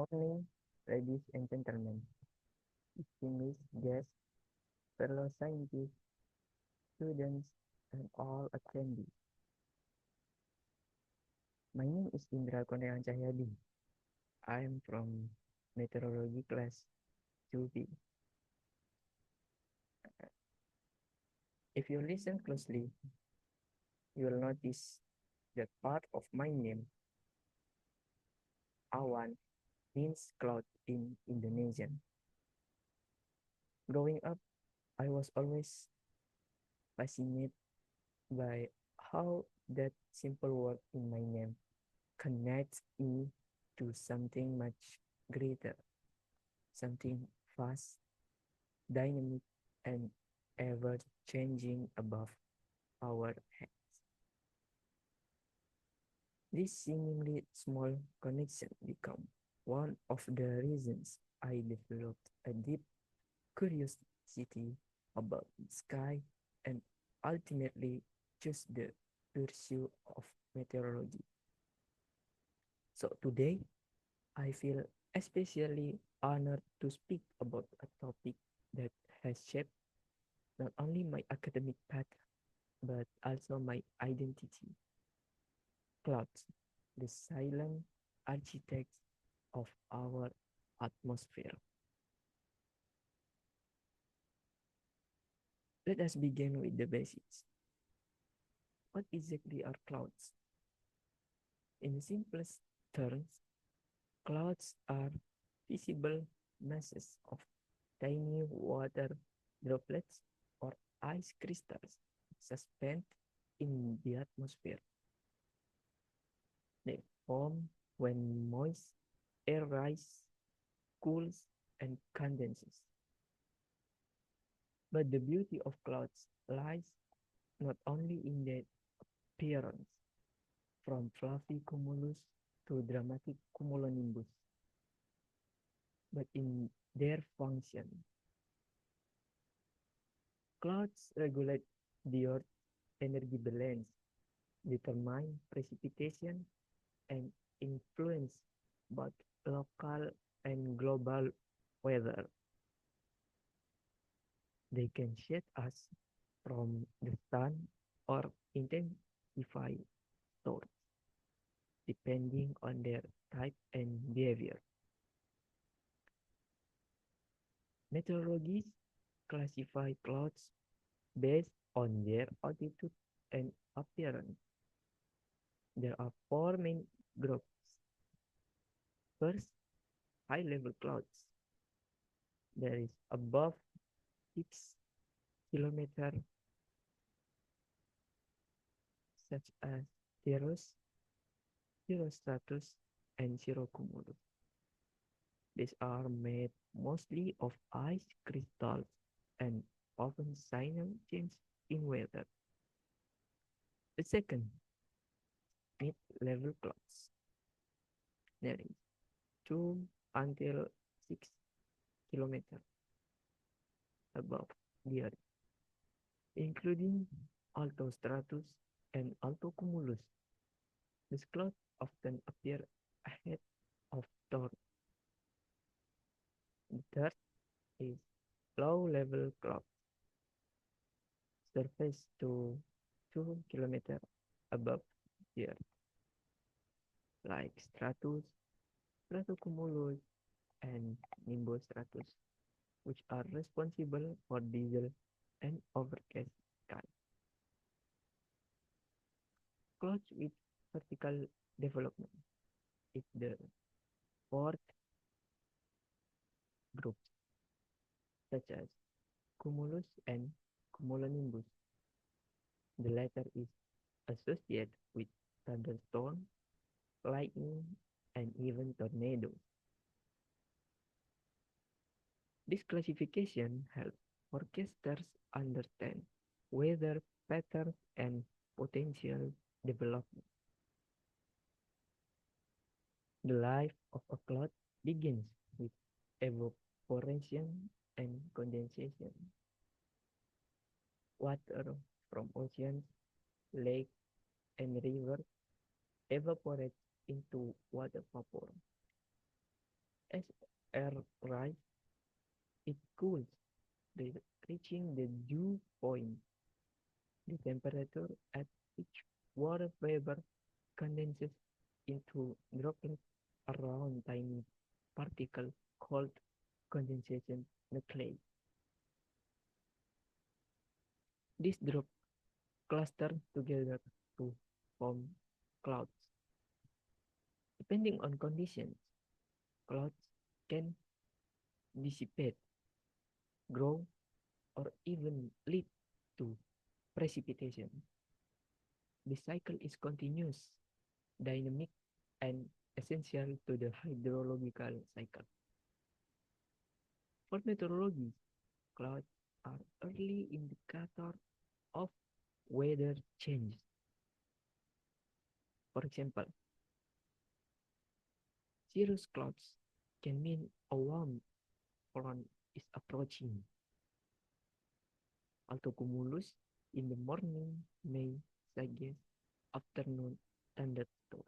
Morning, ladies and gentlemen, distinguished guests, fellow scientists, students, and all attendees. My name is Indra Kurniawan Cahyadi. I am from Meteorology class 2B. If you listen closely, you will notice that part of my name, Awan, means cloud in Indonesian. Growing up, I was always fascinated by how that simple word in my name connects me to something much greater, something fast, dynamic, and ever changing above our heads. This seemingly small connection become one of the reasons I developed a deep curiosity about the sky and ultimately chose the pursuit of meteorology. So today I feel especially honored to speak about a topic that has shaped not only my academic path but also my identity. Clouds, the silent architects of our atmosphere. Let us begin with the basics. What exactly are clouds? In simplest terms, clouds are visible masses of tiny water droplets or ice crystals suspended in the atmosphere. They form when moist air rises, cools, and condenses. But the beauty of clouds lies not only in their appearance, from fluffy cumulus to dramatic cumulonimbus, but in their function. Clouds regulate the Earth's energy balance, determine precipitation, and influence both local and global weather. They can shade us from the sun or intensify storms, depending on their type and behavior. Meteorologists classify clouds based on their altitude and appearance. There are four main groups. First, high level clouds. There is above 6 kilometers, such as cirrus, cirrostratus, and cirrocumulus. These are made mostly of ice crystals and often signal change in weather. The second, mid-level clouds. There is 2 until 6 kilometers above the Earth, including altostratus and altocumulus. These clouds often appear ahead of storm. The third is low-level clouds, surface to 2 kilometers above the Earth, like stratus, stratocumulus, and nimbostratus, which are responsible for diesel and overcast sky. Clouds with vertical development is the fourth group, such as cumulus and cumulonimbus. The latter is associated with thunderstorms, lightning, and even tornadoes. This classification helps forecasters understand weather patterns and potential development. The life of a cloud begins with evaporation and condensation. Water from oceans, lakes, and rivers evaporates into water vapor. As air rise, it cools, reaching the dew point, the temperature at which water vapor condenses into droplets around tiny particles called condensation nuclei. These drops cluster together to form clouds. Depending on conditions, clouds can dissipate, grow, or even lead to precipitation. The cycle is continuous, dynamic, and essential to the hydrological cycle. For meteorology, clouds are early indicator of weather change. For example, cirrus clouds can mean a warm front is approaching. Altocumulus in the morning may suggest afternoon thunderstorm.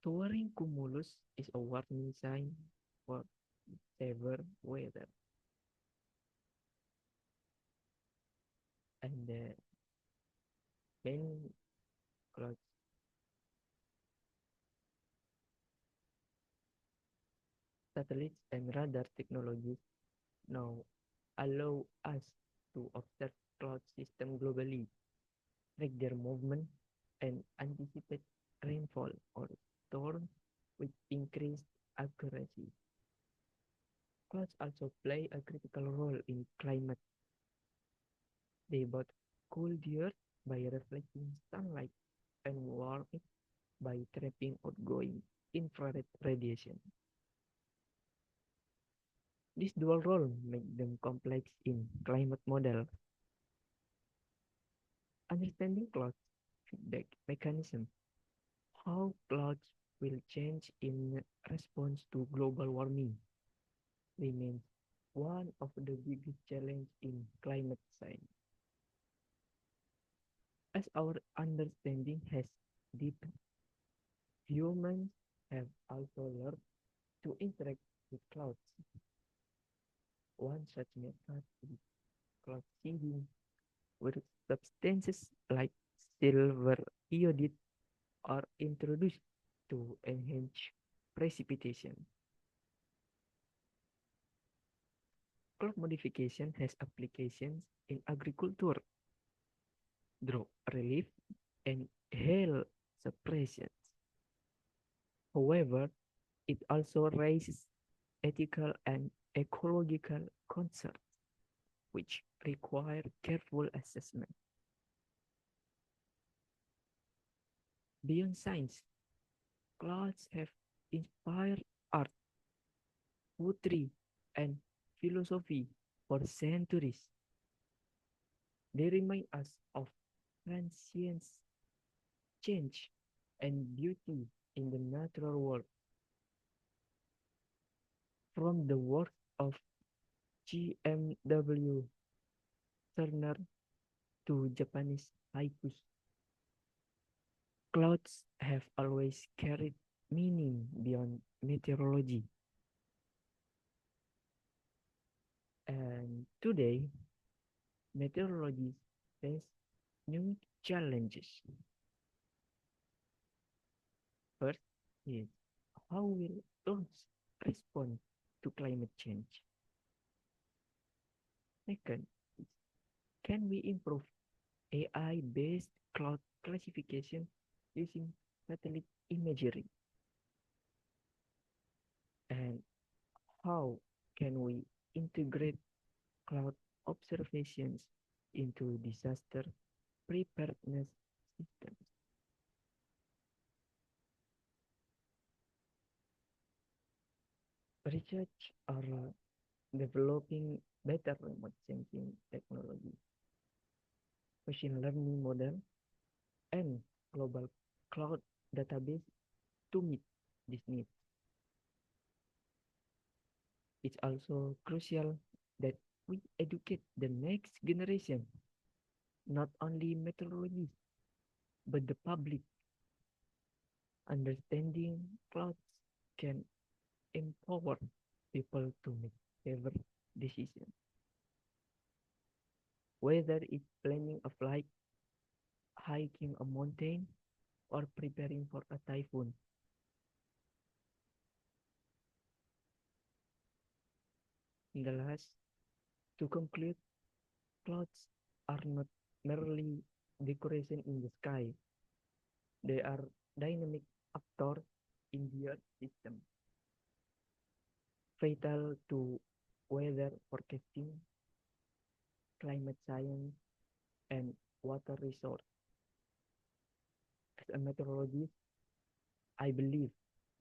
Towering cumulus is a warning sign for severe weather. And the main clouds satellites and radar technologies now allow us to observe cloud systems globally, track their movement, and anticipate rainfall or storms with increased accuracy. Clouds also play a critical role in climate. They both cool the earth by reflecting sunlight and warm it by trapping outgoing infrared radiation. This dual role makes them complex in climate model. Understanding clouds feedback mechanism, how clouds will change in response to global warming, remains one of the biggest challenges in climate science. As our understanding has deepened, humans have also learned to interact with clouds. One such method is cloud seeding, where substances like silver iodide are introduced to enhance precipitation. Crop modification has applications in agriculture, drought relief, and hail suppression. However, it also raises ethical and ecological concerns, which require careful assessment. Beyond science, clouds have inspired art, poetry, and philosophy for centuries. They remind us of transience, change, and beauty in the natural world. From the work of G.M.W. Turner to Japanese haikus, clouds have always carried meaning beyond meteorology. And today, meteorology face new challenges. First is how will clouds respond to climate change? Second, can we improve AI-based cloud classification using satellite imagery? And how can we integrate cloud observations into disaster preparedness systems? Research are developing better remote sensing technology, machine learning model, and global cloud database to meet this need. It's also crucial that we educate the next generation, not only meteorologists, but the public. Understanding clouds can empower people to make clever decisions, whether it's planning a flight, hiking a mountain, or preparing for a typhoon. In the last, to conclude, clouds are not merely decoration in the sky, they are dynamic actors in the Earth system, vital to weather forecasting, climate science, and water resource. As a meteorologist, I believe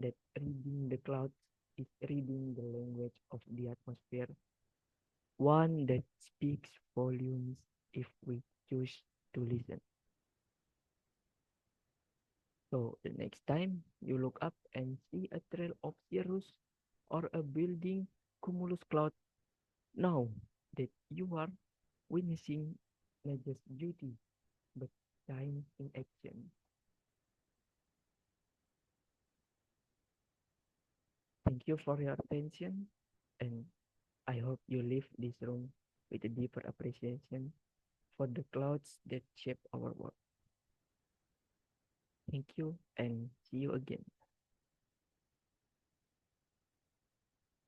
that reading the clouds is reading the language of the atmosphere, one that speaks volumes if we choose to listen. So the next time you look up and see a trail of cirrus or a building cumulus cloud, know that you are witnessing not just beauty but science in action. Thank you for your attention, and I hope you leave this room with a deeper appreciation for the clouds that shape our world. Thank you and see you again.